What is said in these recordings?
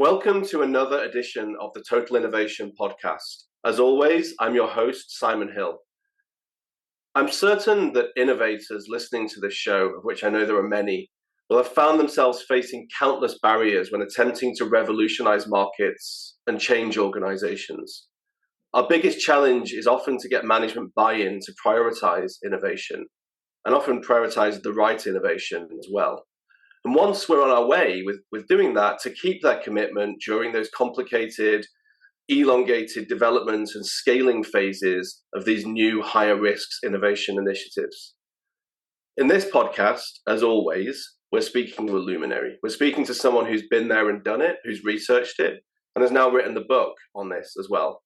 Welcome to another edition of the Total Innovation Podcast. As always, I'm your host, Simon Hill. I'm certain that innovators listening to this show, of which I know there are many, will have found themselves facing countless barriers when attempting to revolutionize markets and change organizations. Our biggest challenge is often to get management buy-in to prioritize innovation, and often prioritize the right innovation as well. And once we're on our way with doing that, to keep that commitment during those complicated, elongated development and scaling phases of these new higher risks innovation initiatives. In this podcast, as always, we're speaking to a luminary. We're speaking to someone who's been there and done it, who's researched it, and has now written the book on this as well.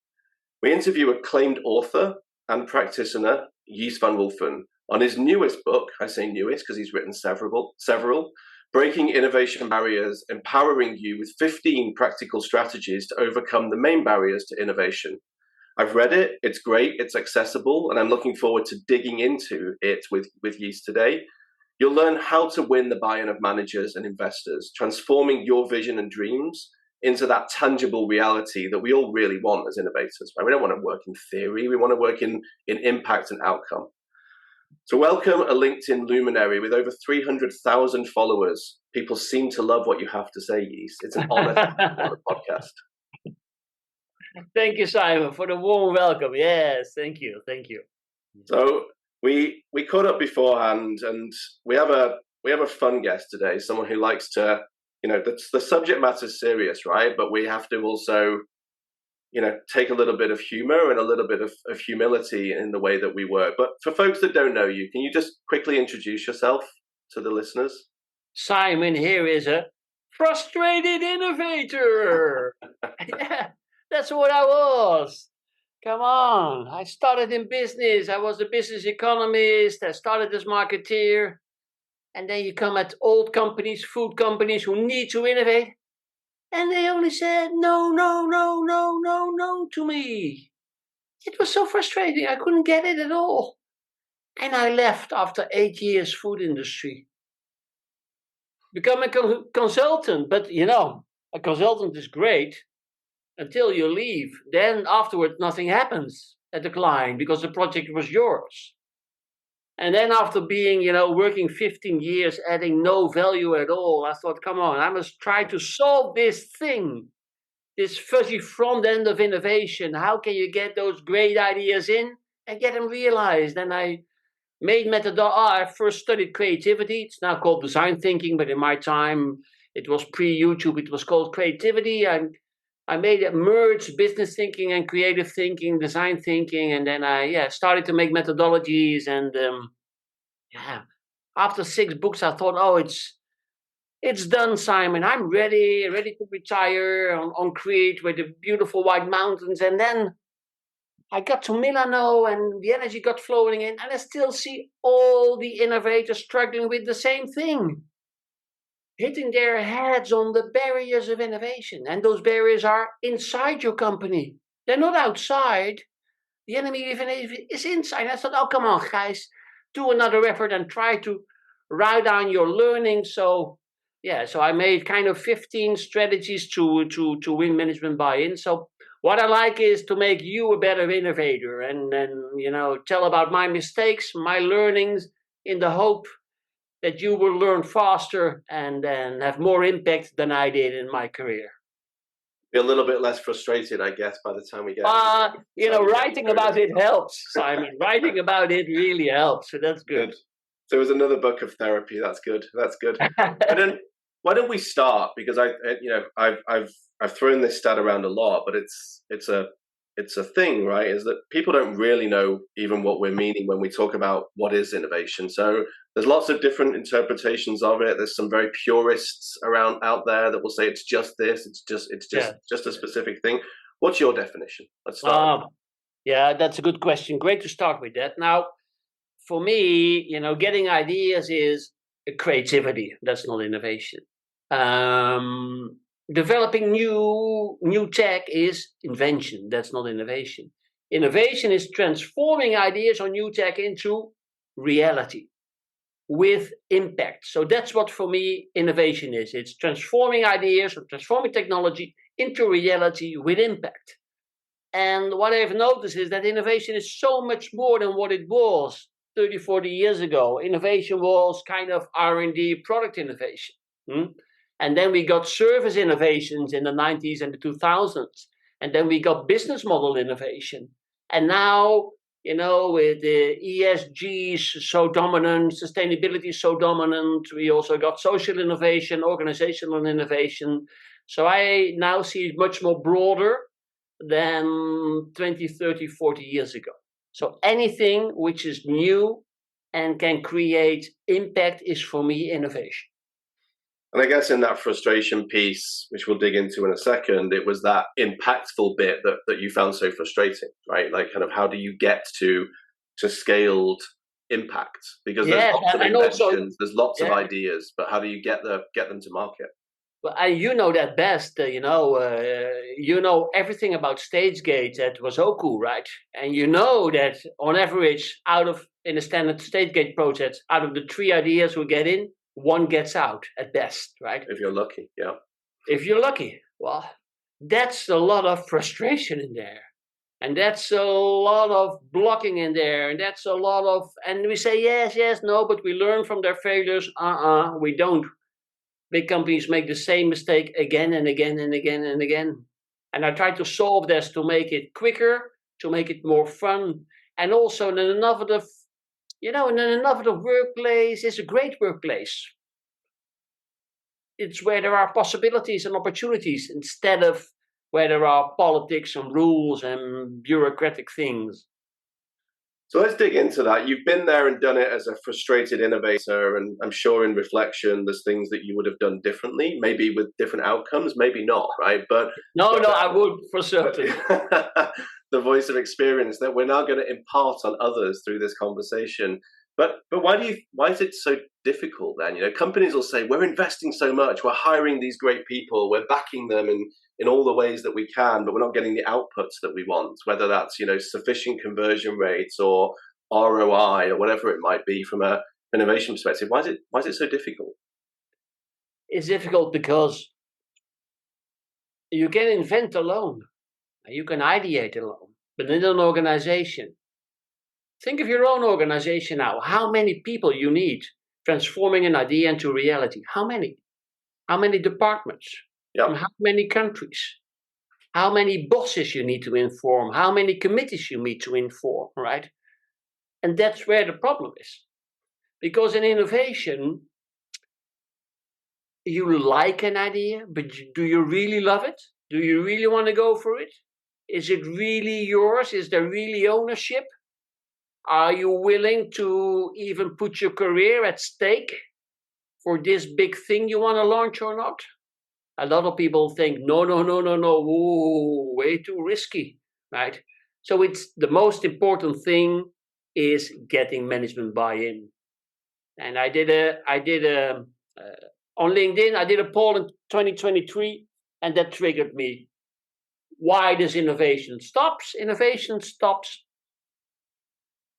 We interview acclaimed author and practitioner, Gijs van Wulfen, on his newest book. I say newest because he's written several, Breaking Innovation Barriers, Empowering You with 15 Practical Strategies to Overcome the Main Barriers to Innovation. I've read it, it's great, it's accessible, and I'm looking forward to digging into it with Gijs today. You'll learn how to win the buy-in of managers and investors, transforming your vision and dreams into that tangible reality that we all really want as innovators. Right? We don't want to work in theory, we want to work in impact and outcome. So welcome a LinkedIn luminary with over 300,000 followers. People seem to love what you have to say, Gijs. It's an honor to be on the podcast. Thank you, Simon, for the warm welcome. Yes, thank you. So we caught up beforehand, and we have a fun guest today. Someone who likes to, the subject matter is serious, right? But we have to also, take a little bit of humor and a little bit of humility in the way that we work. But for folks that don't know you, can you just quickly introduce yourself to the listeners? Simon here is a frustrated innovator. Yeah, that's what I was. Come on. I started in business. I was a business economist. I started as marketeer. And then you come at old companies, food companies who need to innovate. And they only said, no to me. It was so frustrating. I couldn't get it at all. And I left after 8 years food industry. Become a consultant. But, a consultant is great until you leave. Then afterwards, nothing happens at the client because the project was yours. And then after being, working 15 years, adding no value at all, I thought, come on, I must try to solve this thing, this fuzzy front end of innovation. How can you get those great ideas in and get them realized? And I made I first studied creativity. It's now called design thinking, but in my time, it was pre-YouTube. It was called creativity. I made it merge business thinking and creative thinking, design thinking, and then I started to make methodologies. And after 6 books, I thought, oh, it's done, Simon. I'm ready to retire on Crete with the beautiful white mountains. And then I got to Milano, and the energy got flowing in, and I still see all the innovators struggling with the same thing. Hitting their heads on the barriers of innovation. And those barriers are inside your company. They're not outside. The enemy is inside. I thought, oh, come on, guys, do another effort and try to write down your learning. So I made kind of 15 strategies to win management buy-in. So what I like is to make you a better innovator and tell about my mistakes, my learnings, in the hope that you will learn faster and then have more impact than I did in my career. Be a little bit less frustrated, I guess, by the time we get. Writing about it helps, Simon. Writing about it really helps, so that's good. So it was another book of therapy. That's good. Why don't we start? Because I've thrown this stat around a lot, but it's a thing, right? Is that people don't really know even what we're meaning when we talk about what is innovation. So there's lots of different interpretations of it. There's some very purists out there that will say it's just this, it's just a specific thing. What's your definition? Let's start. Yeah, that's a good question. Great to start with that. Now, for me, getting ideas is a creativity. That's not innovation. Developing new tech is invention. That's not innovation. Innovation is transforming ideas or new tech into reality. with impact. So that's what for me innovation is. It's transforming ideas or transforming technology into reality with impact. And what I've noticed is that innovation is so much more than what it was 30, 40 years ago. Innovation was kind of R&D, product innovation. And then we got service innovations in the 90s and the 2000s. And then we got business model innovation. And now, with the ESG so dominant, sustainability so dominant, we also got social innovation, organizational innovation. So I now see it much more broader than 20, 30, 40 years ago. So anything which is new and can create impact is for me innovation. And I guess in that frustration piece, which we'll dig into in a second, it was that impactful bit that you found so frustrating, right? Like, kind of, how do you get to scaled impact? Because there's lots of inventions, there's lots of ideas, but how do you get them to market? Well, you know that best. You know everything about stage gates at Wazoku, right? And you know that on average, in a standard stage gate process, out of the 3 ideas we get in, 1 gets out at best, right? If you're lucky, yeah. If you're lucky, well, that's a lot of frustration in there. And that's a lot of blocking in there. And that's a lot of, and we say, yes, no, but we learn from their failures. We don't. Big companies make the same mistake again and again and again and again. And I try to solve this to make it quicker, to make it more fun. And also in an innovative workplace is a great workplace. It's where there are possibilities and opportunities instead of where there are politics and rules and bureaucratic things. So let's dig into that. You've been there and done it as a frustrated innovator, and I'm sure in reflection there's things that you would have done differently, maybe with different outcomes, maybe not, right? But no, I would, for certain. The voice of experience that we're now going to impart on others through this conversation. But why is it so difficult then? Companies will say, we're investing so much, we're hiring these great people, we're backing them in all the ways that we can, but we're not getting the outputs that we want, whether that's, sufficient conversion rates or ROI or whatever it might be from an innovation perspective. Why is it so difficult? It's difficult because you can invent alone. You can ideate alone, but in an organization, think of your own organization now. How many people you need transforming an idea into reality? How many? How many departments? Yep. From how many countries? How many bosses you need to inform? How many committees you need to inform, right? And that's where the problem is. Because in innovation, you like an idea, but do you really love it? Do you really want to go for it? Is it really yours? Is there really ownership? Are you willing to even put your career at stake for this big thing you want to launch or not? A lot of people think, no, ooh, way too risky, right? So it's the most important thing is getting management buy-in. And I did on LinkedIn, I did a poll in 2023, and that triggered me. Why does innovation stops? Innovation stops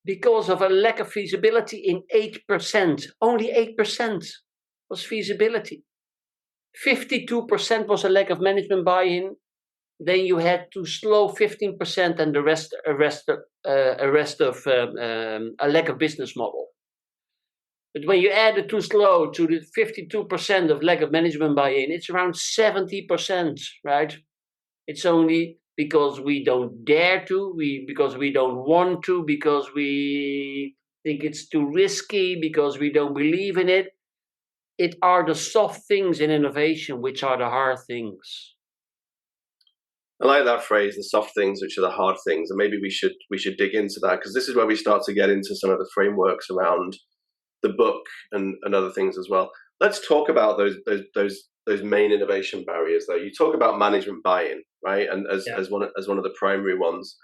because of a lack of feasibility in 8%. Only 8% was feasibility. 52% was a lack of management buy-in. Then you had too slow 15% and the rest of a lack of business model. But when you add the too slow to the 52% of lack of management buy-in, it's around 70%, right? It's only because we don't dare to, because we don't want to, because we think it's too risky, because we don't believe in it. It are the soft things in innovation which are the hard things. I like that phrase, the soft things which are the hard things, and maybe we should dig into that, because this is where we start to get into some of the frameworks around the book and other things as well. Let's talk about those main innovation barriers, though. You talk about management buy-in, right? And as one of the primary ones.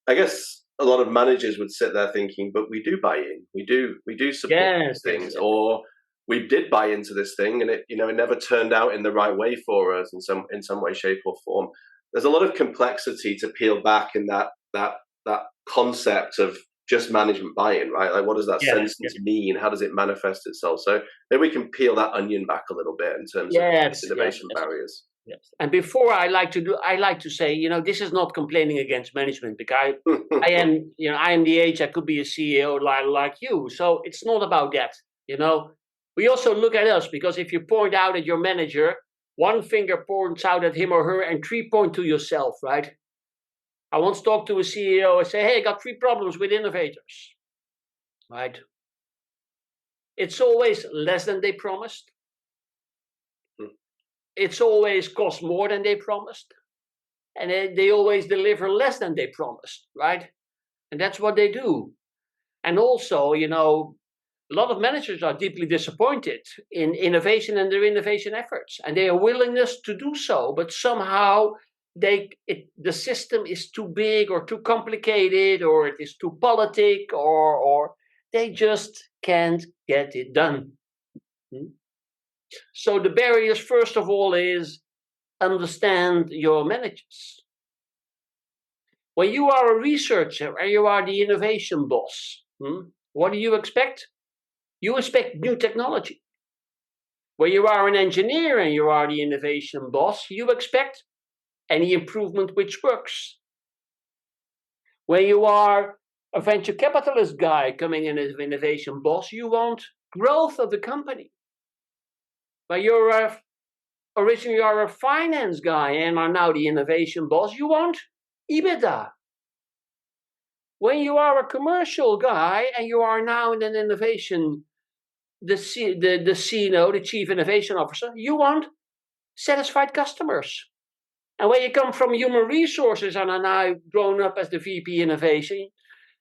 I guess a lot of managers would sit there thinking, but we do buy in, we do support these things, or we did buy into this thing, and it never turned out in the right way for us in some way, shape, or form. There's a lot of complexity to peel back in that concept of just management buy-in, right? Like, what does that sentence mean? How does it manifest itself? So maybe we can peel that onion back a little bit in terms of innovation barriers. Yes. And before I like to say, this is not complaining against management, because I am the age I could be a CEO like you. So it's not about that. We also look at us, because if you point out at your manager, one finger points out at him or her, and 3 point to yourself, right? I once talked to a CEO and say, hey, I got 3 problems with innovators, right? It's always less than they promised. It's always cost more than they promised. And they always deliver less than they promised, right? And that's what they do. And also, a lot of managers are deeply disappointed in innovation and their innovation efforts. And they are willingness to do so, but somehow the system is too big or too complicated, or it is too politic, or they just can't get it done. So the barriers, first of all, is understand your managers. When you are a researcher and you are the innovation boss, what do you expect? You expect new technology. When you are an engineer and you are the innovation boss, you expect any improvement which works. When you are a venture capitalist guy coming in as an innovation boss, you want growth of the company. When you're originally you are a finance guy and are now the innovation boss, you want EBITDA. When you are a commercial guy and you are now in an innovation, the CNO, the Chief Innovation Officer, you want satisfied customers. And when you come from human resources and are now grown up as the VP Innovation,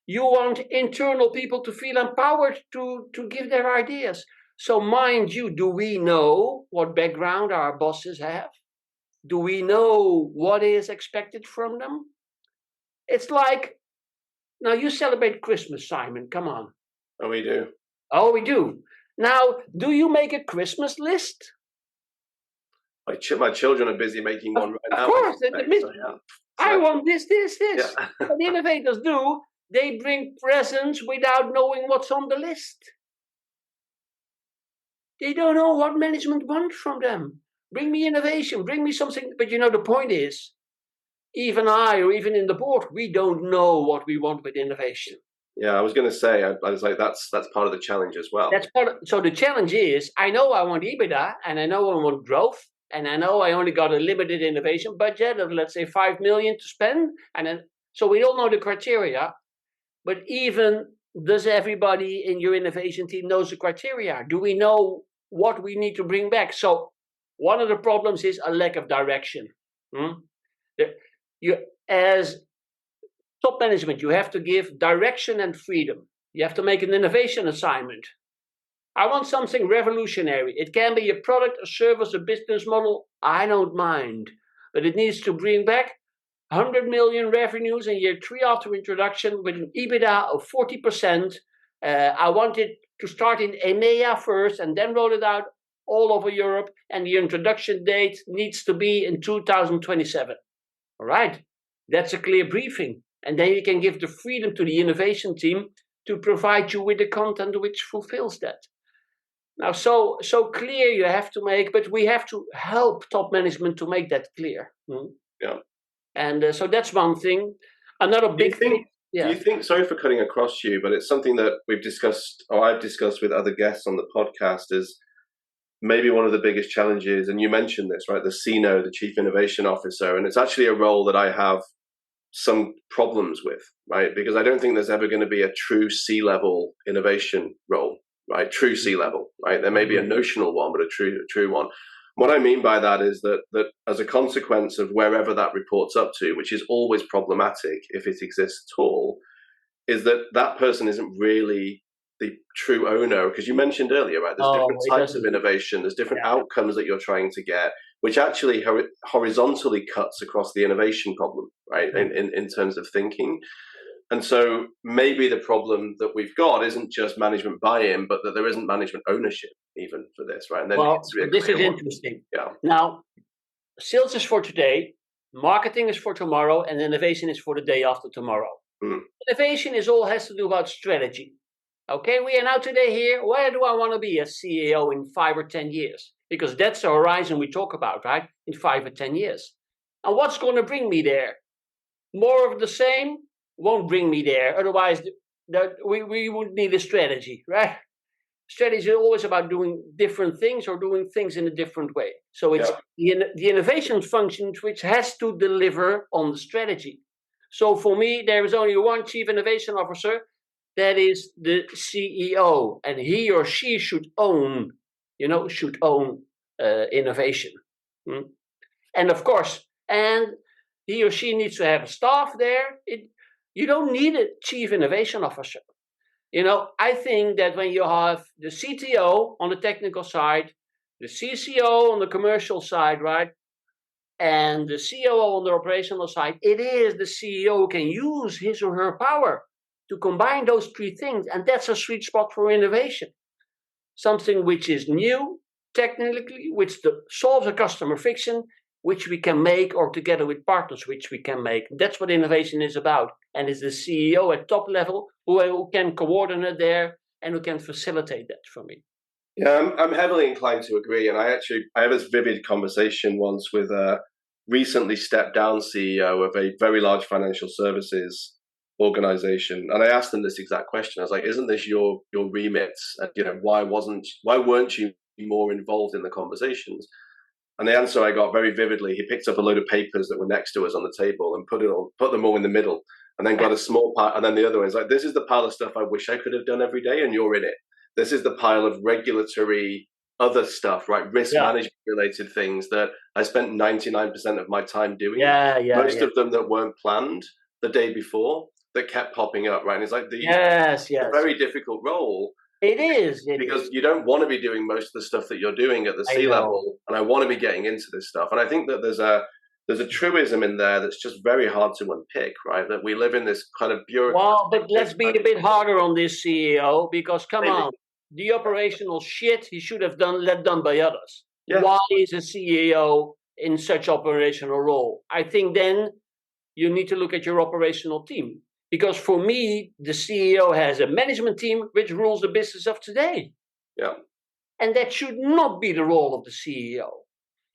you want internal people to feel empowered to give their ideas. So mind you, do we know what background our bosses have? Do we know what is expected from them? It's like, now you celebrate Christmas, Simon, come on. Oh, we do. Oh, we do. Now, do you make a Christmas list? My children are busy making one right now. Of course. I want this. Yeah. What innovators do, they bring presents without knowing what's on the list. They don't know what management wants from them. Bring me innovation, bring me something. But the point is, even I, or even in the board, we don't know what we want with innovation. Yeah, I was going to say, I was like, that's part of the challenge as well. So the challenge is, I know I want EBITDA, and I know I want growth, and I know I only got a limited innovation budget of, let's say, 5 million to spend. And then, so we all know the criteria, but even does everybody in your innovation team knows the criteria? Do we know what we need to bring back? So one of the problems is a lack of direction. As top management, you have to give direction and freedom. You have to make an innovation assignment. I want something revolutionary. It can be a product, a service, a business model. I don't mind. But it needs to bring back 100 million revenues in year 3 after introduction with an EBITDA of 40%. I want it to start in EMEA first and then roll it out all over Europe. And the introduction date needs to be in 2027. All right. That's a clear briefing. And then you can give the freedom to the innovation team to provide you with the content which fulfills that. Now, so clear you have to make, but we have to help top management to make that clear. Yeah. And so that's one thing. Another big thing. Yeah. Do you think, sorry for cutting across you, but it's something that we've discussed, or I've discussed with other guests on the podcast, is maybe one of the biggest challenges, and you mentioned this, right? The CNO, the Chief Innovation Officer, and it's actually a role that I have some problems with, right? Because I don't think there's ever going to be a true C-level innovation role, right? True C-level, right? There may be a notional one, but a true one. What I mean by that is that as a consequence of wherever that reports up to, which is always problematic if it exists at all, is that person isn't really the true owner. Because you mentioned earlier, right? There's different types of innovation. There's different outcomes that you're trying to get, which actually horizontally cuts across the innovation problem, right? In terms of thinking. And so maybe the problem that we've got isn't just management buy-in, but that there isn't management ownership even for this, right? And then this is interesting. Yeah. Now, sales is for today, marketing is for tomorrow, and innovation is for the day after tomorrow. Innovation has to do about strategy. Okay, we are now today here. Where do I want to be as CEO in 5 or 10 years? Because that's the horizon we talk about, right? In 5 or 10 years. And what's going to bring me there? More of the same won't bring me there. Otherwise, we would need a strategy, right? Strategy is always about doing different things or doing things in a different way. So it's the innovation function which has to deliver on the strategy. So for me, there is only one chief innovation officer. That is the CEO, and he or she should own innovation. And of course, and he or she needs to have a staff there. You don't need a chief innovation officer. I think that when you have the CTO on the technical side, the CCO on the commercial side, right, and the COO on the operational side, it is the CEO who can use his or her power to combine those three things, and that's a sweet spot for innovation. Something which is new, technically, which solves a customer friction, which we can make, or together with partners, which we can make. That's what innovation is about. And it's the CEO at top level who can coordinate there and who can facilitate that for me. Yeah, I'm heavily inclined to agree. And I had this vivid conversation once with a recently stepped down CEO of a very large financial services organization, and I asked them this exact question. I was like, "Isn't this your remits? Why weren't you more involved in the conversations?" And the answer I got very vividly, he picked up a load of papers that were next to us on the table and put them all in the middle, and then got a small pile, and then the other one is like, "This is the pile of stuff I wish I could have done every day, and you're in it. This is the pile of regulatory other stuff, right? Risk management related things that I spent 99% of my time doing. Most of them that weren't planned the day before, that kept popping up, right?" And it's like a very difficult role. It is. Because you don't want to be doing most of the stuff that you're doing at the C-level, and I want to be getting into this stuff. And I think that there's a truism in there that's just very hard to unpick, right? That we live in this kind of bureaucracy. Well, but let's be a bit harder on this CEO, because come on, the operational shit he should have done by others. Yeah. Why is a CEO in such operational role? I think then you need to look at your operational team. Because for me, the CEO has a management team which rules the business of today. Yeah. And that should not be the role of the CEO.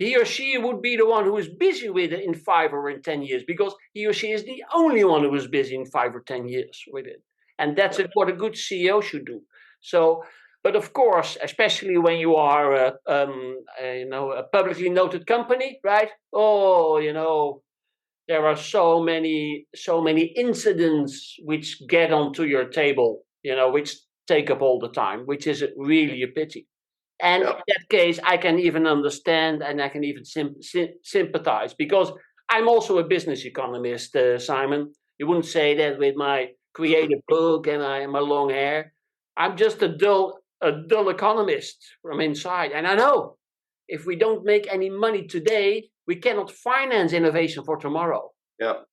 He or she would be the one who is busy with it in 5 or in 10 years, because he or she is the only one who is busy in 5 or 10 years with it. And that's what a good CEO should do. So, but of course, especially when you are a publicly noted company, right? There are so many incidents which get onto your table, which take up all the time, which is really a pity. And in that case, I can even understand and I can even sympathize, because I'm also a business economist, Simon. You wouldn't say that with my creative book and my long hair. I'm just a dull economist from inside. And I know if we don't make any money today, we cannot finance innovation for tomorrow. Yeah.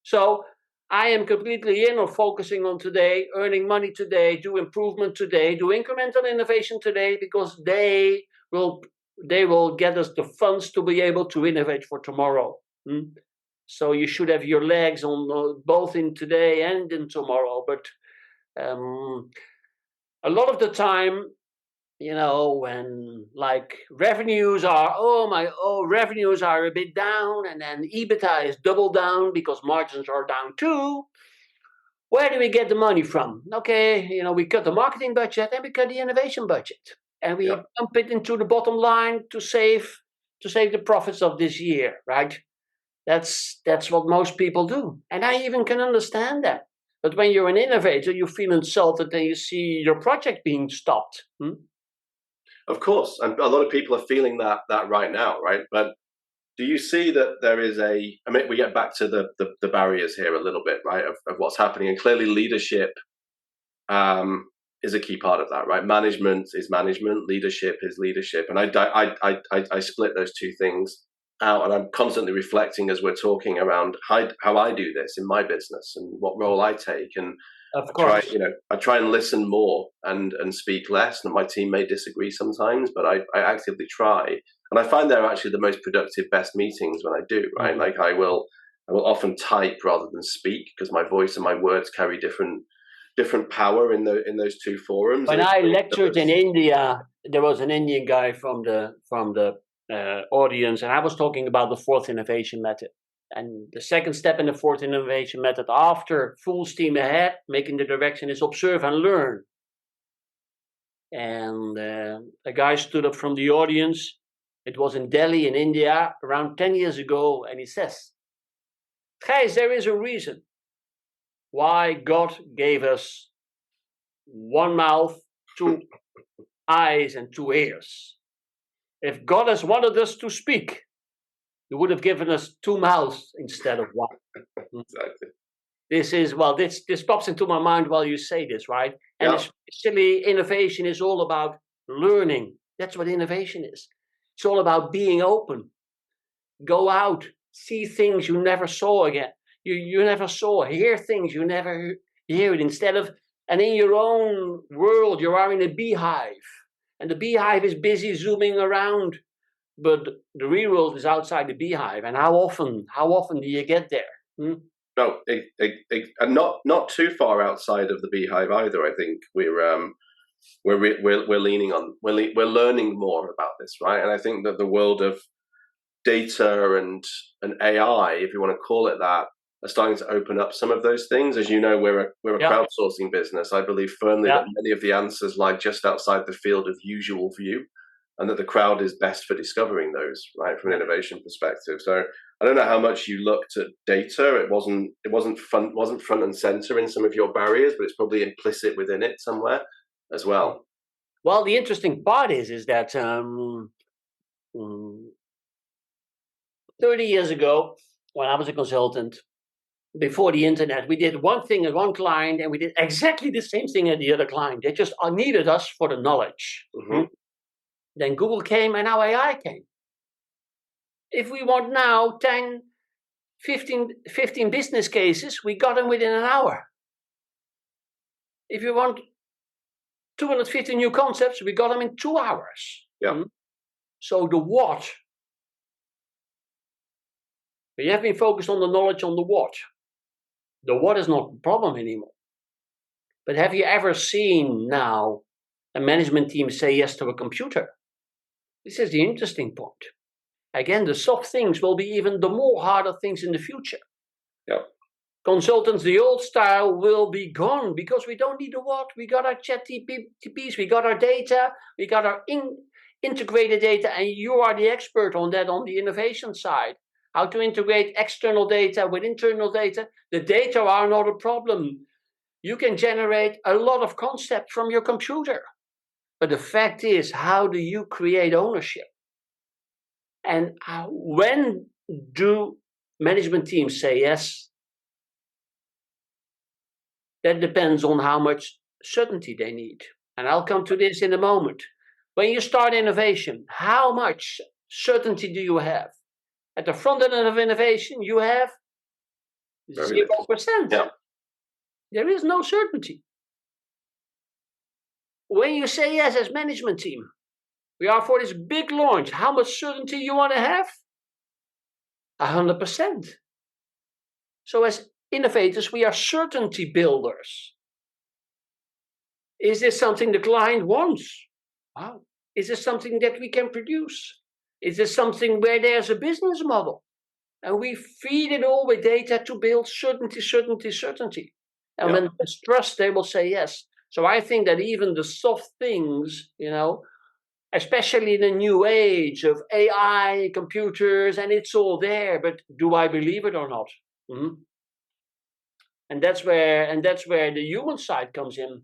So I am completely in on focusing on today, earning money today, do improvement today, do incremental innovation today, because they will get us the funds to be able to innovate for tomorrow. So you should have your legs on both in today and in tomorrow. But a lot of the time, when like revenues are a bit down, and then EBITDA is double down because margins are down too. Where do we get the money from? Okay, we cut the marketing budget and we cut the innovation budget, and we pump it into the bottom line to save the profits of this year, right? That's what most people do, and I even can understand that. But when you're an innovator, you feel insulted and you see your project being stopped. Of course, and a lot of people are feeling that right now, right? But do you see that there is we get back to the barriers here a little bit, right, of what's happening, and clearly leadership is a key part of that, right? Management is management, leadership is leadership, and I split those two things out, and I'm constantly reflecting as we're talking around how I do this in my business and what role I take, and of course, I try and listen more and speak less. And my team may disagree sometimes, but I actively try. And I find they're actually the most productive, best meetings when I do, right? Like I will I will often type rather than speak because my voice and my words carry different power in those two forums. When I lectured in India, there was an Indian guy from the audience, and I was talking about the fourth innovation method. And the second step in the fourth innovation method, after full steam ahead, making the direction, is observe and learn. And a guy stood up from the audience. It was in Delhi, in India, around 10 years ago, and he says, Gijs, there is a reason why God gave us one mouth, two eyes, and two ears. If God has wanted us to speak, He would have given us two mouths instead of one. Exactly. This pops into my mind while you say this, right? And especially innovation is all about learning. That's what innovation is. It's all about being open. Go out, see things you never saw again. You never saw, hear things you never hear it and in your own world, you are in a beehive. And the beehive is busy zooming around, but the real world is outside the beehive. And how often do you get there? No, and not too far outside of the beehive either. I think we're leaning on we're learning more about this, right? And I think that the world of data and AI, if you want to call it that, are starting to open up some of those things. As you know, we're a crowdsourcing business. I believe firmly that many of the answers lie just outside the field of usual view, and that the crowd is best for discovering those, right, from an innovation perspective. So I don't know how much you looked at data. It wasn't front and center in some of your barriers, but it's probably implicit within it somewhere as well. Well, the interesting part is that 30 years ago, when I was a consultant, before the internet, we did one thing at one client and we did exactly the same thing at the other client. They just needed us for the knowledge. Mm-hmm. Then Google came and now AI came. If we want now 10, 15 business cases, we got them within an hour. If you want 250 new concepts, we got them in 2 hours. Yeah. So the what. We have been focused on the knowledge on the what. The what is not the problem anymore. But have you ever seen now a management team say yes to a computer? This is the interesting point. Again, the soft things will be even the more harder things in the future. Yeah. Consultants, the old style will be gone because we don't need the what. We got our chat TPs, we got our data, we got our integrated data, and you are the expert on that on the innovation side. How to integrate external data with internal data. The data are not a problem. You can generate a lot of concepts from your computer. But the fact is, how do you create ownership? And when do management teams say yes? That depends on how much certainty they need. And I'll come to this in a moment. When you start innovation, how much certainty do you have? At the front end of innovation, you have 0%. Yeah. There is no certainty. When you say yes as management team, we are for this big launch, how much certainty you want to have? 100%. So as innovators, we are certainty builders. Is this something the client wants? Wow. Is this something that we can produce? Is this something where there's a business model? And we feed it all with data to build certainty. And when there's trust, they will say yes. So I think that even the soft things, especially in the new age of AI, computers, and it's all there, but do I believe it or not? Mm-hmm. And that's where the human side comes in.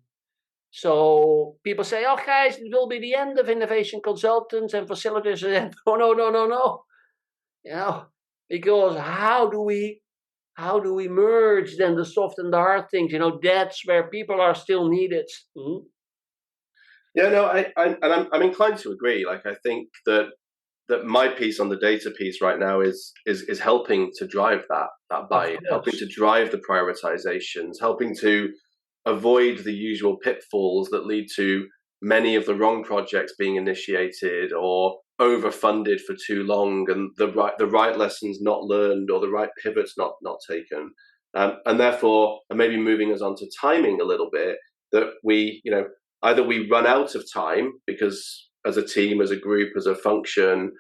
So people say, oh guys, it will be the end of innovation consultants and facilitators. And no. Because how do we merge then the soft and the hard things? That's where people are still needed. Mm-hmm. Yeah, no, I'm inclined to agree. Like, I think that my piece on the data piece right now is helping to drive that buy-in, helping to drive the prioritizations, helping to avoid the usual pitfalls that lead to many of the wrong projects being initiated or overfunded for too long, and the right lessons not learned, or the right pivots not taken, and therefore, and maybe moving us on to timing a little bit, that we, either we run out of time because as a team, as a group, as a function,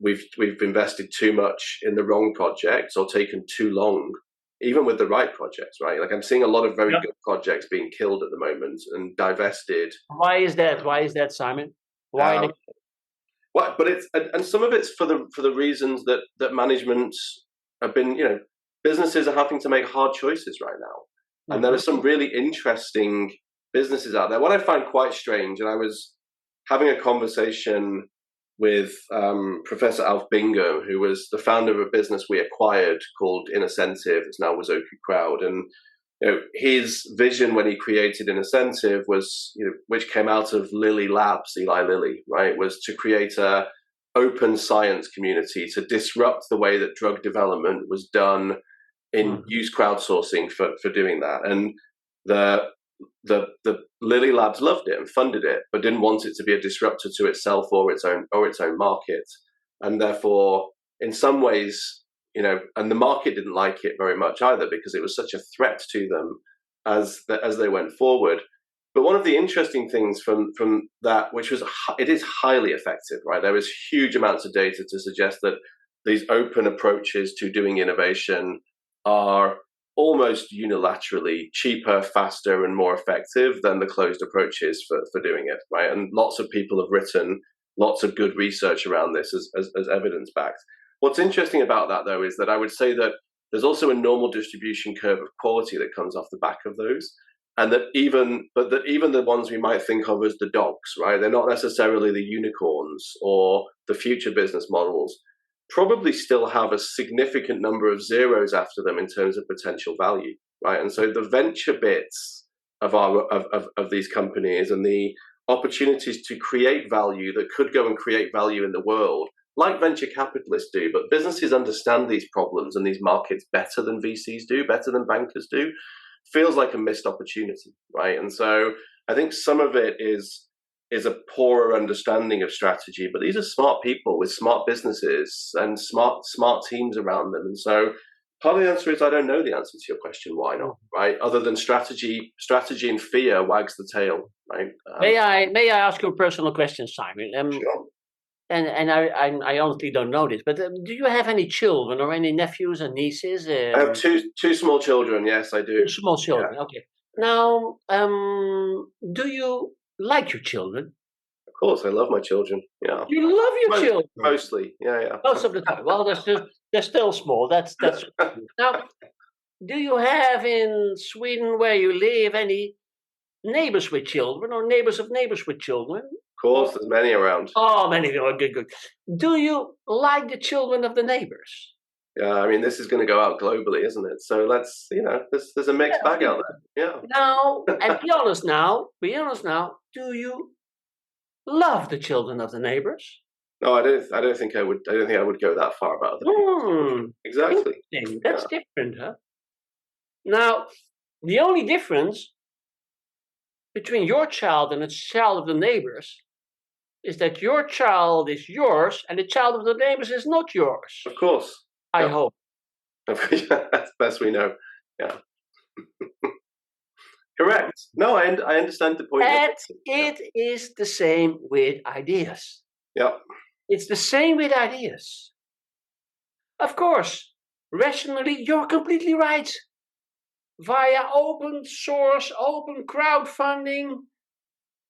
we've invested too much in the wrong projects or taken too long, even with the right projects, right? Like I'm seeing a lot of very good projects being killed at the moment and divested. Why is that, Simon? Why? Well, but it's, and some of it's for the reasons that management have been, businesses are having to make hard choices right now, and there are some really interesting businesses out there. What I find quite strange, and I was having a conversation with Professor Alf Bingham, who was the founder of a business we acquired called Incentive. It's now Wazoku Crowd, and his vision when he created Incentive was, which came out of Lilly Labs, Eli Lilly, right, was to create a open science community to disrupt the way that drug development was done, in use crowdsourcing for doing that. And the Lilly Labs loved it and funded it, but didn't want it to be a disruptor to itself or its own market. And therefore, in some ways, and the market didn't like it very much either, because it was such a threat to them as they went forward. But one of the interesting things from that, which was, it is highly effective, right? There is huge amounts of data to suggest that these open approaches to doing innovation are almost unilaterally cheaper, faster, and more effective than the closed approaches for doing it, right? And lots of people have written lots of good research around this as evidence-backed. What's interesting about that, though, is that I would say that there's also a normal distribution curve of quality that comes off the back of those, and that even the ones we might think of as the dogs, right? They're not necessarily the unicorns or the future business models, probably still have a significant number of zeros after them in terms of potential value, right? And so the venture bits of these companies and the opportunities to create value that could go and create value in the world, like venture capitalists do, but businesses understand these problems and these markets better than VCs do, better than bankers do, feels like a missed opportunity, right? And so I think some of it is a poorer understanding of strategy, but these are smart people with smart businesses and smart teams around them. And so part of the answer is I don't know the answer to your question, why not, right? Other than strategy and fear wags the tail, right? May I ask you a personal question, Simon? Sure. And I honestly don't know this, but do you have any children or any nephews and nieces? I have two small children. Yes, I do. Two small children. Yeah. Okay. Now, do you like your children? Of course, I love my children. Yeah. You love your children? Mostly, yeah. Most of the time. Well, they're still small. That's Now, do you have in Sweden, where you live, any neighbors with children or neighbors of neighbors with children? Of course, there's many around. Oh, many. Oh, good. Do you like the children of the neighbors? Yeah, I mean, this is going to go out globally, isn't it? So let's, there's a mixed bag out there. Yeah. Now, and be honest now. Do you love the children of the neighbors? No, I don't think I would. I don't think I would go that far about that. Exactly. That's different, huh? Now, the only difference between your child and the child of the neighbors is that your child is yours and the child of the neighbors is not yours. Of course. I hope. That's best we know. Yeah. Correct. No, I understand the point. And it is the same with ideas. Yeah. It's the same with ideas. Of course, rationally, you're completely right. Via open source, open crowdfunding,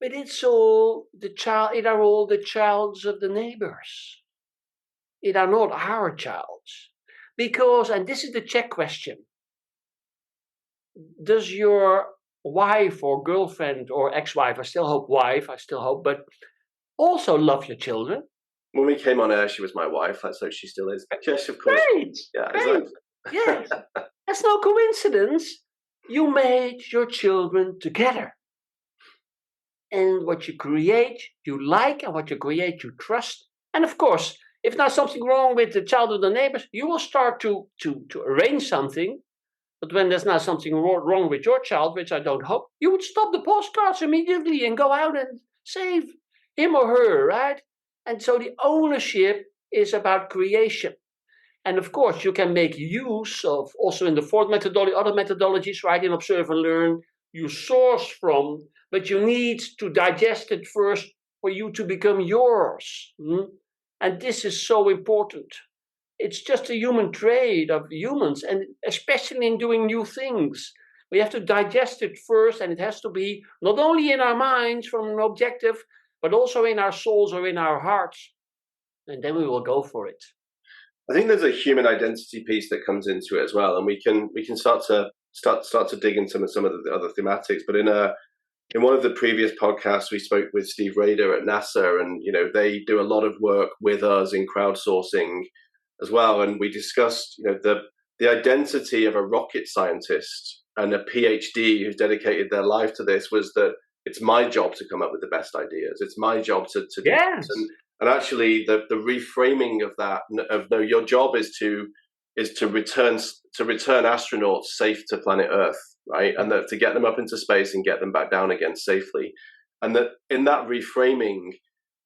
but it's all it are all the childs of the neighbors. It are not our childs. Because, and this is the check question, does your wife or girlfriend or ex-wife, I still hope, but also love your children? When we came on air, she was my wife. So she still is. Yes, of course. Great. Yeah, great. Exactly. Yes. That's no coincidence. You made your children together. And what you create, you like, and what you create, you trust. And of course, if there's something wrong with the child of the neighbors, you will start to arrange something. But when there's not something wrong with your child, which I don't hope, you would stop the postcards immediately and go out and save him or her, right? And so the ownership is about creation. And of course, you can make use of, also in the fourth methodology, other methodologies, right, in observe and learn, you source from, but you need to digest it first for you to become yours. And this is so important. It's just a human trait of humans, and especially in doing new things. We have to digest it first, and it has to be not only in our minds from an objective, but also in our souls or in our hearts. And then we will go for it. I think there's a human identity piece that comes into it as well, and we can start to dig into some of the other thematics. But in one of the previous podcasts, we spoke with Steve Rader at NASA, and they do a lot of work with us in crowdsourcing as well. And we discussed the identity of a rocket scientist and a PhD who's dedicated their life to this was that it's my job to come up with the best ideas. It's my job to do yes. this. And actually, the reframing of that, no, your job is to return astronauts safe to planet Earth, right? And to get them up into space and get them back down again safely. And that in that reframing,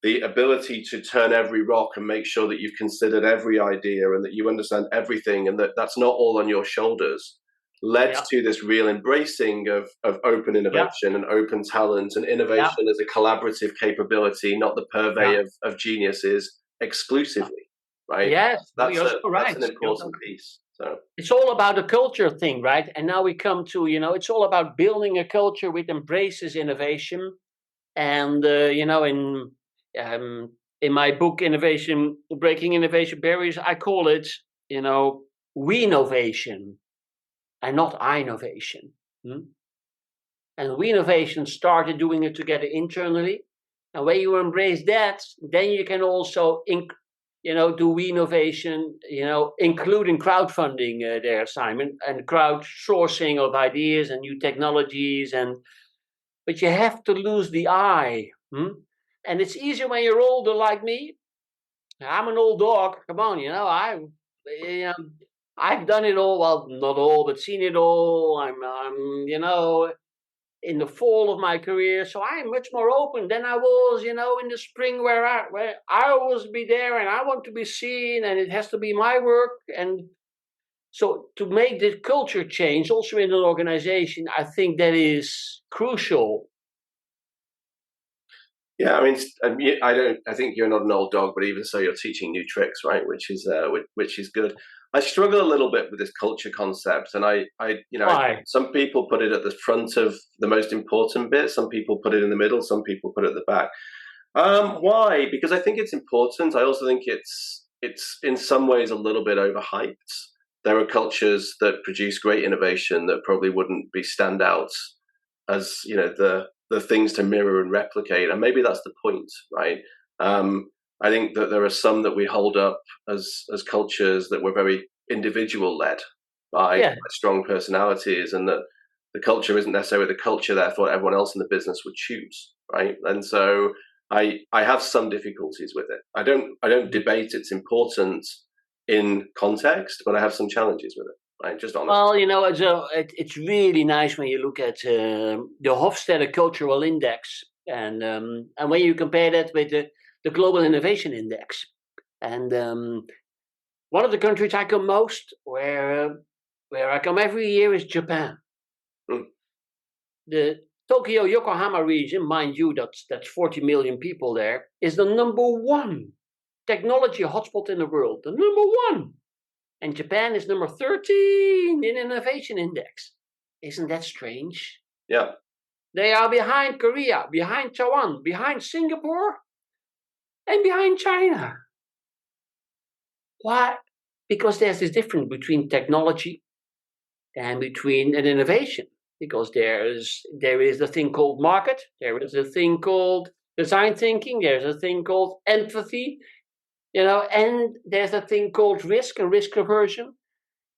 the ability to turn every rock and make sure that you've considered every idea and that you understand everything and that that's not all on your shoulders led to this real embracing of open innovation and open talent and innovation as a collaborative capability, not the purvey of geniuses exclusively, right? Yes, that's an important piece. So it's all about the culture thing, right? And now we come to, it's all about building a culture which embraces innovation. And, in my book, Breaking Innovation Barriers, I call it, we-novation. And not I-novation. And we-novation started doing it together internally. And when you embrace that, then you can also, do we-novation, including crowdfunding there, Simon, and crowdsourcing of ideas and new technologies. But you have to lose the I. And it's easier when you're older like me. I'm an old dog. Come on, I've done it all, well, not all, but seen it all. I'm in the fall of my career, so I'm much more open than I was, in the spring where I always be there and I want to be seen and it has to be my work. And so to make the culture change also in an organization, I think that is crucial. Yeah, I think you're not an old dog, but even so, you're teaching new tricks, right? Which is good. I struggle a little bit with this culture concept, and some people put it at the front of the most important bit. Some people put it in the middle. Some people put it at the back. Why? Because I think it's important. I also think it's in some ways a little bit overhyped. There are cultures that produce great innovation that probably wouldn't be standouts as the things to mirror and replicate, and maybe that's the point, right? I think that there are some that we hold up as cultures that were very individual led by strong personalities, and that the culture isn't necessarily the culture therefore everyone else in the business would choose, right? And so I have some difficulties with it. I don't debate its importance in context, but I have some challenges with it. Right, just honest. Well, it's really nice when you look at the Hofstadter Cultural Index, and when you compare that with the Global Innovation Index, and one of the countries I come most, where I come every year, is Japan. The Tokyo Yokohama region, mind you, that's 40 million people there, is the number one technology hotspot in the world. The number one. And Japan is number 13 in Innovation Index. Isn't that strange? Yeah. They are behind Korea, behind Taiwan, behind Singapore, and behind China. Why? Because there's this difference between technology and between an innovation. Because there is a thing called market, there is a thing called design thinking, there's a thing called empathy, and there's a thing called risk and risk aversion.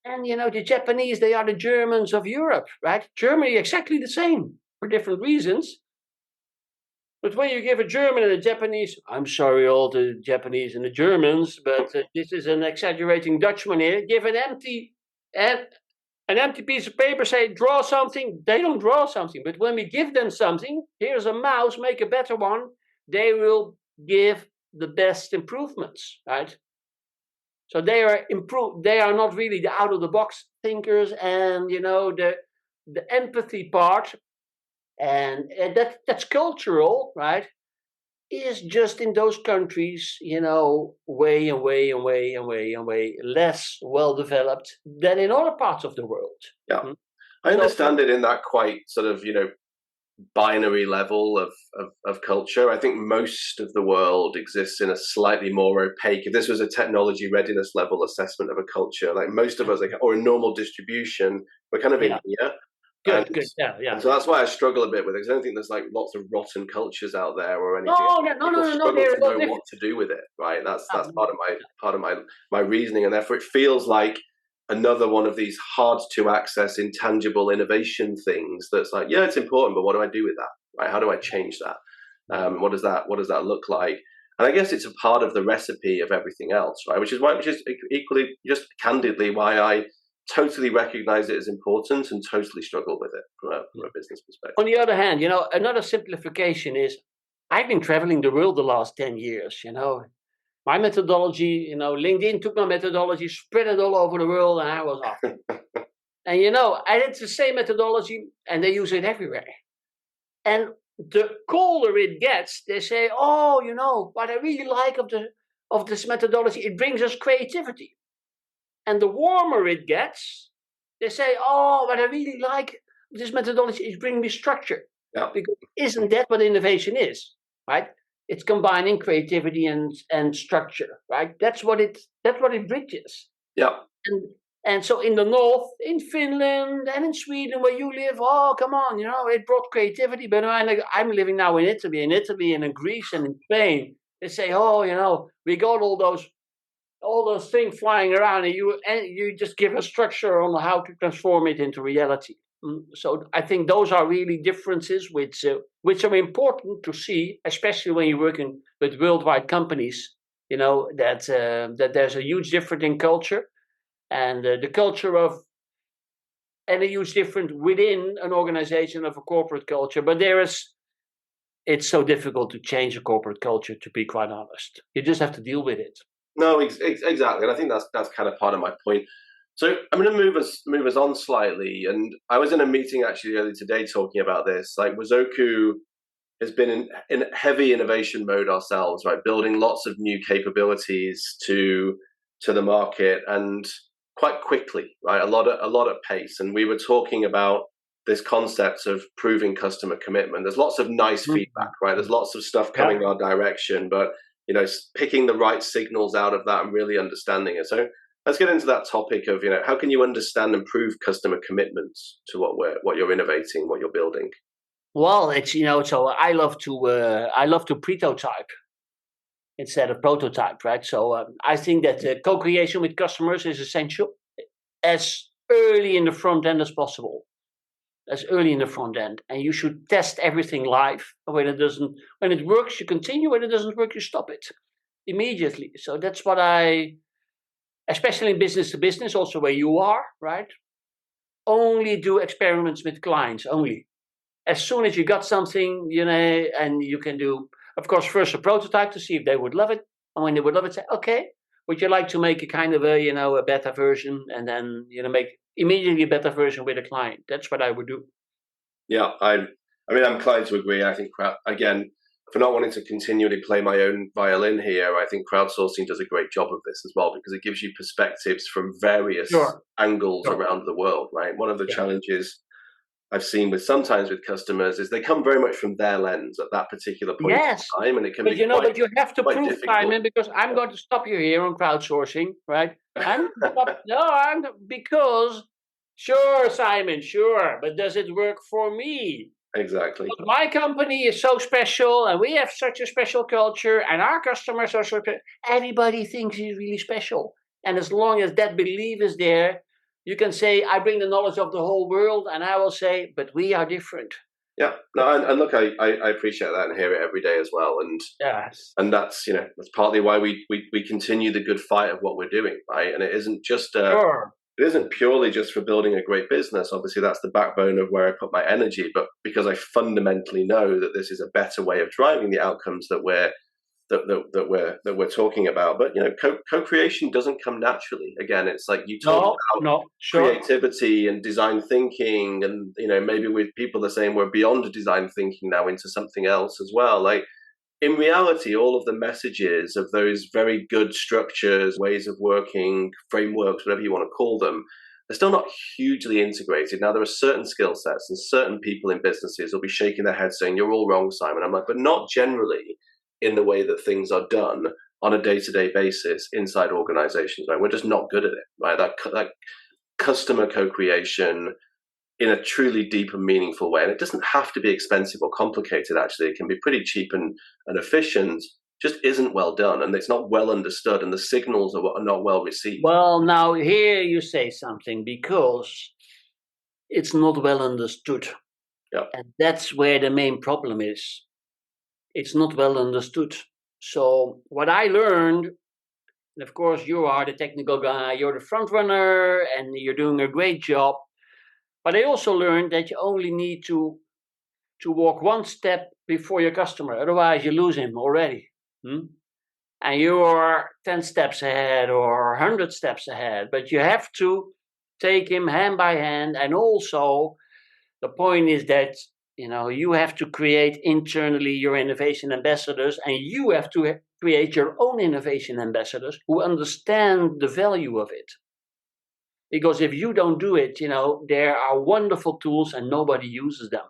And, the Japanese, they are the Germans of Europe, right? Germany, exactly the same for different reasons. But when you give a German and a Japanese, I'm sorry, all the Japanese and the Germans, but this is an exaggerating Dutchman here, give an empty piece of paper, say, draw something, they don't draw something. But when we give them something, here's a mouse, make a better one, they will give the best improvements, right? So they are They are not really the out of the box thinkers, and the empathy part, and that's cultural, right? Is just in those countries, way and way and way and way and way less well developed than in other parts of the world. Yeah, I understand it in that quite sort of binary level of culture. I think most of the world exists in a slightly more opaque. If this was a technology readiness level assessment of a culture, like most of us, or a normal distribution, we're kind of in here. Good. Yeah. And so that's why I struggle a bit with it, because I don't think there's like lots of rotten cultures out there or anything. No. Struggle to know what to do with it, right? That's part of my reasoning, and therefore it feels like another one of these hard to access, intangible innovation things. That's like, yeah, it's important, but what do I do with that? Right? How do I change that? What does that look like? And I guess it's a part of the recipe of everything else, right? Which is equally, just candidly, why I totally recognize it as important and totally struggle with it from a business perspective. On the other hand, another simplification is I've been traveling the world the last 10 years, My methodology, LinkedIn took my methodology, spread it all over the world, and I was off. And, I did the same methodology, and they use it everywhere. And the colder it gets, they say, what I really like of this methodology, it brings us creativity. And the warmer it gets, they say, what I really like this methodology is bringing me structure. Yeah. Because isn't that what innovation is, right? It's combining creativity and structure, right? That's what it bridges. Yeah. And so in the north, in Finland and in Sweden where you live, come on, it brought creativity. But I'm living now in Italy and in Greece and in Spain. They say, we got all those things flying around, and you just give a structure on how to transform it into reality. So I think those are really differences which are important to see, especially when you're working with worldwide companies. That there's a huge difference in culture, and the culture and a huge difference within an organization of a corporate culture. But it's so difficult to change a corporate culture, to be quite honest. You just have to deal with it. No, exactly, and I think that's kind of part of my point. So I'm going to move us on slightly. And I was in a meeting actually earlier today talking about this. Like Wazoku has been in heavy innovation mode ourselves, right? Building lots of new capabilities to the market, and quite quickly, right? A lot at pace. And we were talking about this concept of proving customer commitment. There's lots of nice feedback, right? There's lots of stuff coming our direction, but picking the right signals out of that and really understanding it. So let's get into that topic of, how can you understand and prove customer commitments to what you're innovating, what you're building? Well, it's, so I love to prototype instead of prototype, right? So I think that co-creation with customers is essential as early in the front end as possible. And you should test everything live. When it works, you continue. When it doesn't work, you stop it immediately. So that's what especially in business to business, also where you are, right? Only do experiments with clients, only. As soon as you got something, and you can do, of course, first a prototype to see if they would love it. And when they would love it, say, okay, would you like to make a kind of a beta version, and then, make immediately a beta version with a client? That's what I would do. Yeah, I'm inclined to agree. I think, again, for not wanting to continually play my own violin here, I think crowdsourcing does a great job of this as well, because it gives you perspectives from various angles around the world, right? One of the challenges I've seen sometimes with customers is they come very much from their lens at that particular point in time, and it can be but you have to prove, difficult. Simon, because I'm going to stop you here on crowdsourcing, right? Because sure, Simon, sure, but does it work for me? Exactly. But my company is so special, and we have such a special culture, and our customers are so special. Everybody thinks he's really special, and as long as that belief is there, you can say, I bring the knowledge of the whole world, and I will say, but we are different. Yeah, no, and look, I appreciate that and hear it every day as well, and that's that's partly why we continue the good fight of what we're doing, right? And it isn't just it isn't purely just for building a great business. Obviously, that's the backbone of where I put my energy, but because I fundamentally know that this is a better way of driving the outcomes that we're that we're talking about. But co-creation doesn't come naturally. Again, it's like you talk about creativity and design thinking, and maybe with people are saying we're beyond design thinking now into something else as well. Like in reality, all of the messages of those very good structures, ways of working, frameworks, whatever you want to call them, they're still not hugely integrated. Now, there are certain skill sets and certain people in businesses will be shaking their heads saying, "You're all wrong, Simon." I'm like, but not generally in the way that things are done on a day-to-day basis inside organizations. Right? We're just not good at it. Right? That customer co-creation in a truly deep and meaningful way. And it doesn't have to be expensive or complicated, actually. It can be pretty cheap and efficient, just isn't well done, and it's not well understood, and the signals are not well received. Well, now here you say something, because it's not well understood. Yeah. And that's where the main problem is. It's not well understood. So what I learned, and of course you are the technical guy, you're the front runner, and you're doing a great job. But I also learned that you only need to walk one step before your customer. Otherwise, you lose him already. And you're 10 steps ahead or 100 steps ahead. But you have to take him hand by hand. And also, the point is that you have to create internally your innovation ambassadors, and you have to create your own innovation ambassadors who understand the value of it. Because if you don't do it, there are wonderful tools and nobody uses them,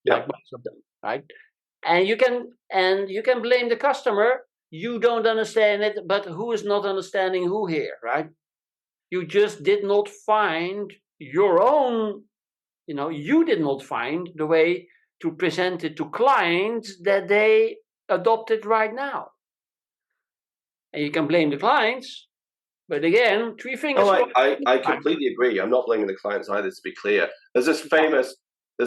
like most of them, right? And you can blame the customer. You don't understand it, but who is not understanding who here, right? You just did not find your own, you did not find the way to present it to clients that they adopted right now. And you can blame the clients. But again, three fingers. Oh, I completely agree. I'm not blaming the clients either, to be clear. There's a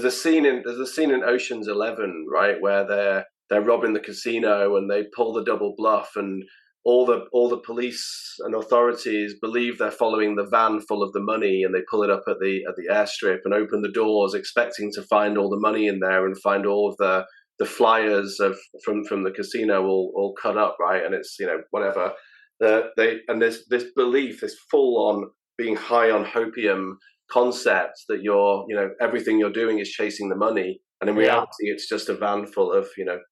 scene in Ocean's 11, right, where they're robbing the casino and they pull the double bluff, and all the police and authorities believe they're following the van full of the money, and they pull it up at the airstrip and open the doors, expecting to find all the money in there and find all of the flyers from the casino all cut up, right? And it's whatever. And there's this belief, this full-on being high on hopium concept that everything you're doing is chasing the money, and in reality it's just a van full of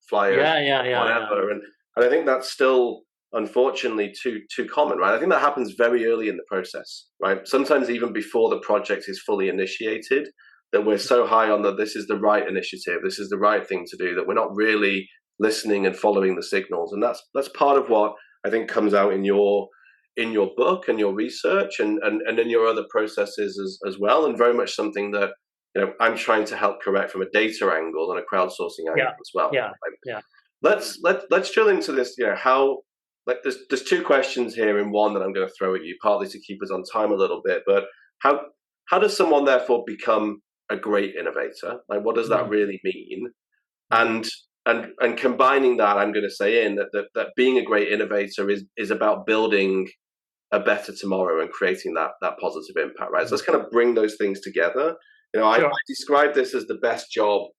flyers, whatever. And I think that's still unfortunately too common, right? I think that happens very early in the process, right? Sometimes even before the project is fully initiated, that we're so high on that this is the right initiative, this is the right thing to do, that we're not really listening and following the signals. And that's part of what I think comes out in your book and your research and in your other processes as well, and very much something that I'm trying to help correct from a data angle and a crowdsourcing angle as well. Let's drill into this. There's two questions here in one that I'm going to throw at you, partly to keep us on time a little bit. But how does someone therefore become a great innovator? Like, what does that really mean? And combining that, I'm going to say that being a great innovator is about building a better tomorrow and creating that positive impact, right? So let's kind of bring those things together. I describe this as the best job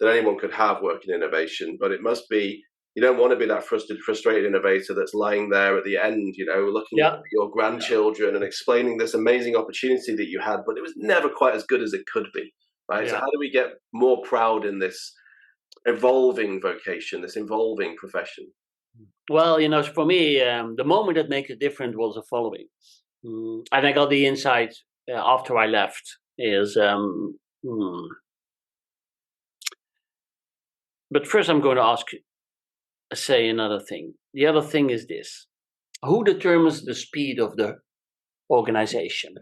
that anyone could have, working in innovation, but it must be, you don't want to be that frustrated innovator that's lying there at the end, looking at your grandchildren and explaining this amazing opportunity that you had, but it was never quite as good as it could be, right? So how do we get more proud in this evolving vocation, this evolving profession? Well, for me, the moment that makes it different was the following. And I got the insight after I left is, but first I'm going to say another thing. The other thing is this: who determines the speed of the organization?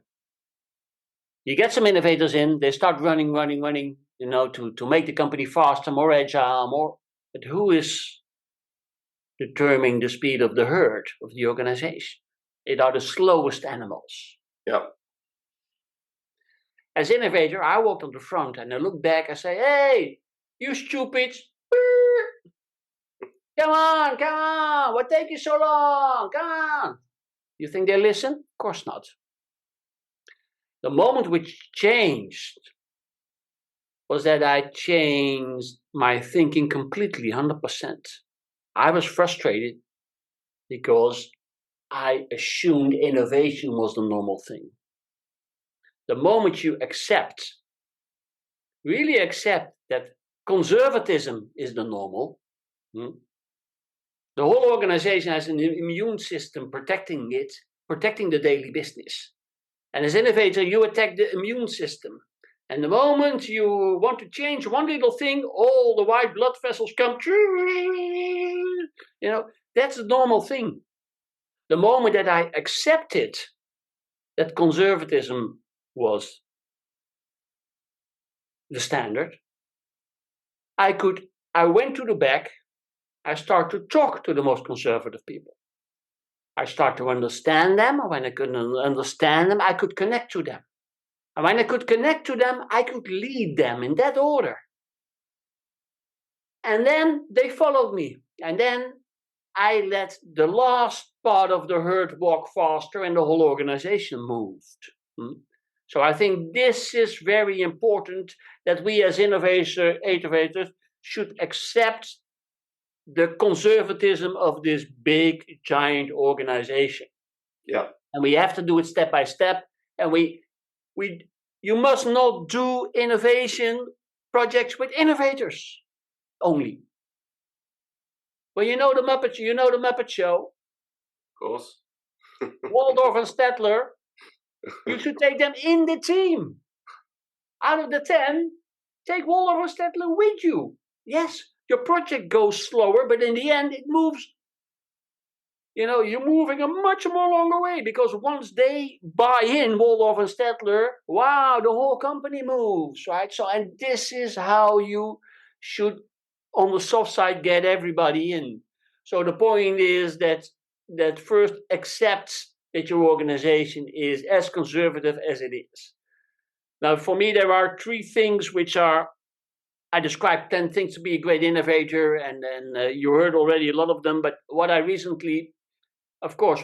You get some innovators in, they start running, to make the company faster, more agile, but who is determining the speed of the herd of the organization? It are the slowest animals. Yeah. As innovator, I walked on the front and I look back, I say, "Hey, you stupids. Come on, what take you so long? Come on." You think they listen? Of course not. The moment which changed was that I changed my thinking completely, 100%. I was frustrated because I assumed innovation was the normal thing. The moment you really accept that conservatism is the normal, the whole organization has an immune system protecting the daily business. And as innovator, you attack the immune system. And the moment you want to change one little thing, all the white blood vessels come. That's the normal thing. The moment that I accepted that conservatism was the standard, I went to the back, I started to talk to the most conservative people. I started to understand them. When I couldn't understand them, I could connect to them. And when I could connect to them, I could lead them in that order. And then they followed me. And then I let the last part of the herd walk faster and the whole organization moved. So I think this is very important, that we as innovators should accept the conservatism of this big, giant organization. Yeah. And we have to do it step by step. And you must not do innovation projects with innovators only. Well, you know the Muppet Show. Of course. Waldorf and Statler. You should take them in the team. Out of the 10, take Waldorf and Statler with you. Yes, your project goes slower, but in the end, it moves. You're moving a much more longer way, because once they buy in Waldorf and Statler, wow, the whole company moves, right? So, and this is how you should, on the soft side, get everybody in. So the point is that first accepts that your organization is as conservative as it is. Now, for me, there are 3 things which are, I described 10 things to be a great innovator, and you heard already a lot of them, but what I recently, of course,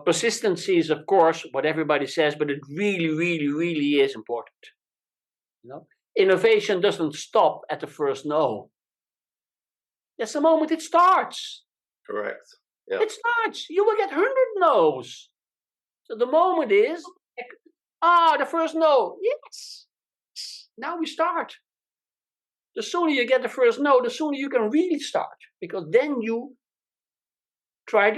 persistency is, of course, what everybody says, but it really, really, really is important. Innovation doesn't stop at the first no. That's the moment it starts. Correct. Yeah. It starts. You will get 100 no's. So the moment is, the first no. Yes. Now we start. The sooner you get the first no, the sooner you can really start, because then you get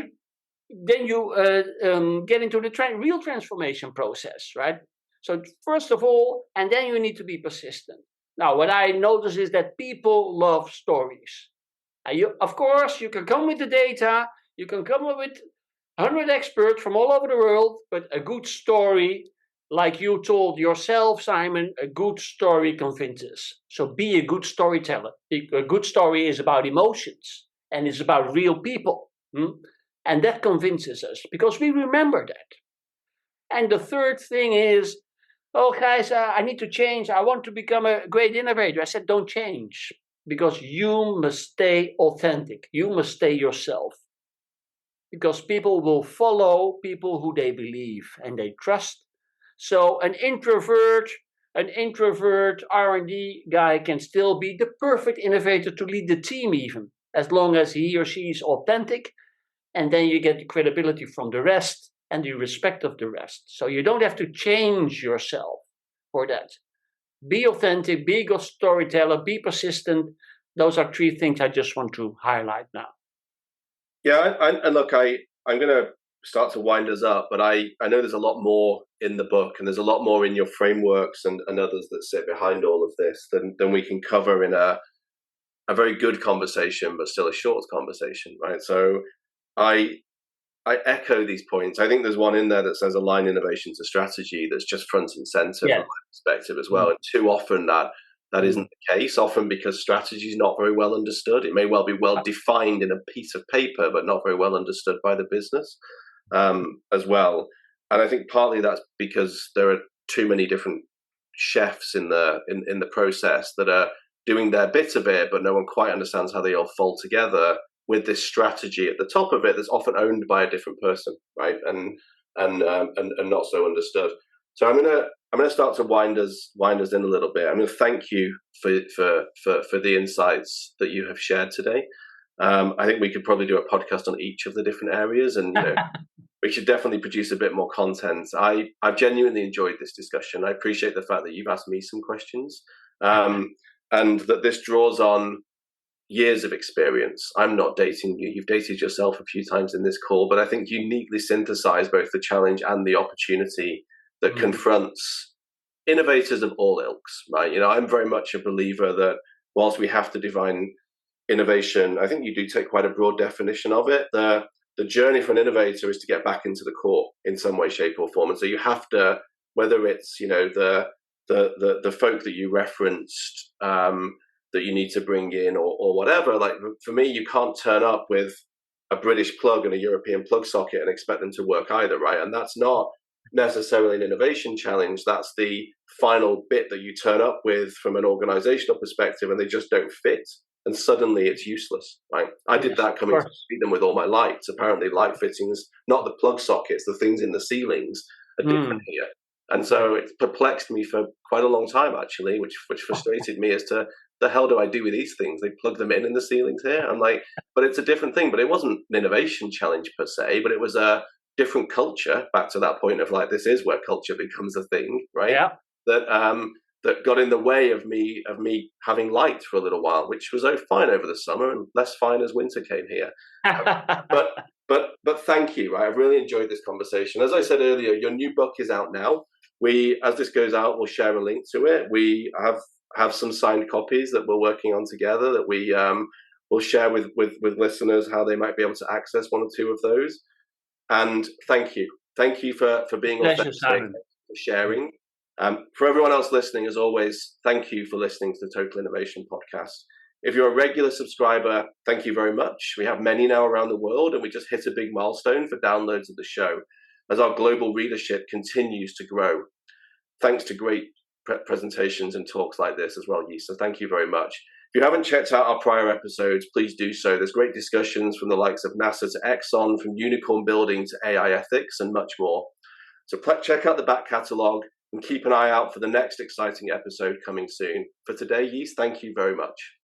into the real transformation process, right? So first of all, and then you need to be persistent. Now, what I notice is that people love stories. Of course, you can come with the data, you can come up with 100 experts from all over the world, but a good story, like you told yourself, Simon, a good story convinces. So be a good storyteller. A good story is about emotions, and it's about real people. And that convinces us, because we remember that. And the third thing is, guys, I need to change. I want to become a great innovator. I said, don't change, because you must stay authentic. You must stay yourself. Because people will follow people who they believe and they trust. So an introvert R&D guy can still be the perfect innovator to lead the team, even, as long as he or she is authentic. And then you get the credibility from the rest and the respect of the rest. So you don't have to change yourself for that. Be authentic, be a good storyteller, be persistent. Those are 3 things I just want to highlight now. Yeah, and look, I'm going to start to wind us up, but I know there's a lot more in the book, and there's a lot more in your frameworks and others that sit behind all of this than we can cover in a very good conversation, but still a short conversation, right? So I echo these points. I think there's one in there that says align innovation to strategy that's just front and center from my perspective as well. And too often that isn't the case, often because strategy is not very well understood. It may well be well defined in a piece of paper, but not very well understood by the business as well. And I think partly that's because there are too many different chefs in the process that are doing their bit of it, but no one quite understands how they all fall together with this strategy at the top of it that's often owned by a different person, right? And not so understood. So I'm going to I'm going to start to wind us in a little bit. I'm going to thank you for the insights that you have shared today. I think we could probably do a podcast on each of the different areas, and we should definitely produce a bit more content. I've genuinely enjoyed this discussion. I appreciate the fact that you've asked me some questions, and that this draws on years of experience. I'm not dating you. You've dated yourself a few times in this call, but I think you neatly synthesize both the challenge and the opportunity that confronts innovators of all ilks, right? I'm very much a believer that whilst we have to define innovation, I think you do take quite a broad definition of it. The journey for an innovator is to get back into the core in some way, shape, or form. And so you have to, whether it's the folk that you referenced, that you need to bring in or whatever. Like for me, you can't turn up with a British plug and a European plug socket and expect them to work either, right? And that's not necessarily an innovation challenge. That's the final bit that you turn up with from an organizational perspective, and they just don't fit. And suddenly it's useless, right? I did that coming to see them with all my lights. Apparently light fittings, not the plug sockets, the things in the ceilings are different here. And so it perplexed me for quite a long time, actually, which frustrated me as to the hell do I do with these things? They plug them in the ceilings here. I'm like, but it's a different thing. But it wasn't an innovation challenge per se, but it was a different culture. Back to that point of like, this is where culture becomes a thing, right? Yeah. That got in the way of me having light for a little while, which was fine over the summer and less fine as winter came here. But thank you. Right? I've really enjoyed this conversation. As I said earlier, your new book is out now. As this goes out, we'll share a link to it. We have some signed copies that we're working on together that we will share with listeners how they might be able to access one or two of those. And thank you for being authentic, for sharing. For everyone else listening, as always, thank you for listening to the Total Innovation Podcast. If you're a regular subscriber, thank you very much. We have many now around the world, and we just hit a big milestone for downloads of the show as our global readership continues to grow, thanks to great presentations and talks like this as well, Gijs. So thank you very much. If you haven't checked out our prior episodes, please do so. There's great discussions from the likes of NASA to Exxon, from unicorn building to AI ethics, and much more. So check out the back catalogue and keep an eye out for the next exciting episode coming soon. For today, Gijs, thank you very much.